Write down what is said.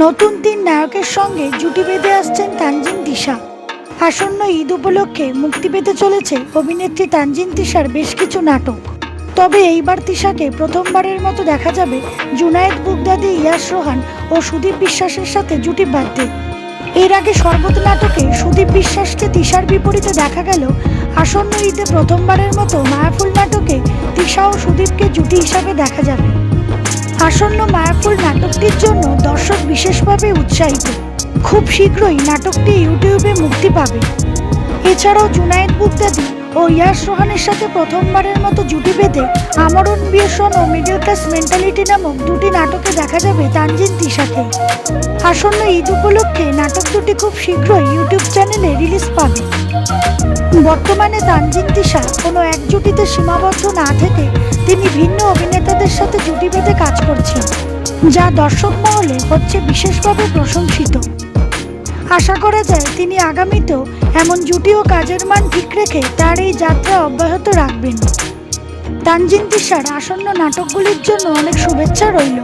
নতুন তিন নায়কের সঙ্গে জুটি বেঁধে আসছেন তানজিন তিশা। আসন্ন ঈদ উপলক্ষে মুক্তি পেতে চলেছে অভিনেত্রী তানজিন তিশার বেশ কিছু নাটক। তবে এইবার তিশাকে প্রথমবারের মতো দেখা যাবে জুনায়েদ বুগদাদি, ইয়াশ রোহান ও সুদীপ বিশ্বাসের সাথে জুটি বাঁধতে। এর আগে শরবত নাটকে সুদীপ বিশ্বাসকে তিশার বিপরীতে দেখা গেল। আসন্ন ঈদে প্রথমবারের মতো মায়াফুল নাটকে তিশা ও সুদীপকে জুটি হিসাবে দেখা যাবে। আসন্ন মায়াফুল নাটকটির জন্য দর্শক বিশেষভাবে উৎসাহিত। খুব শীঘ্রই নাটকটি ইউটিউবে মুক্তি পাবে। এছাড়াও জুনায়েদ বুগদাদি ও ইয়াশ রোহানের সাথে প্রথমবারের মতো জুটি বেঁধে আমরণ বিয়সন ও মিডল ক্লাস মেন্টালিটি নামক দুটি নাটকে দেখা যাবে তানজিন তিশাকে। আসন্ন ঈদ উপলক্ষে নাটক দুটি খুব শীঘ্রই ইউটিউব চ্যানেলে রিলিজ পাবে। বর্তমানে তানজিন তিশা কোনো এক জুটিতে সীমাবদ্ধ না থেকে তিনি ভিন্ন অভিনেতাদের সাথে জুটি বেঁধে কাজ করছেন, যা দর্শক মহলে হচ্ছে বিশেষভাবে প্রশংসিত। আশা করা যায় তিনি আগামীতেও এমন জুটি ও কাজের মান ঠিক রেখে তার এই যাত্রা অব্যাহত রাখবেন। তানজিন তিশার আসন্ন নাটকগুলির জন্য অনেক শুভেচ্ছা রইল।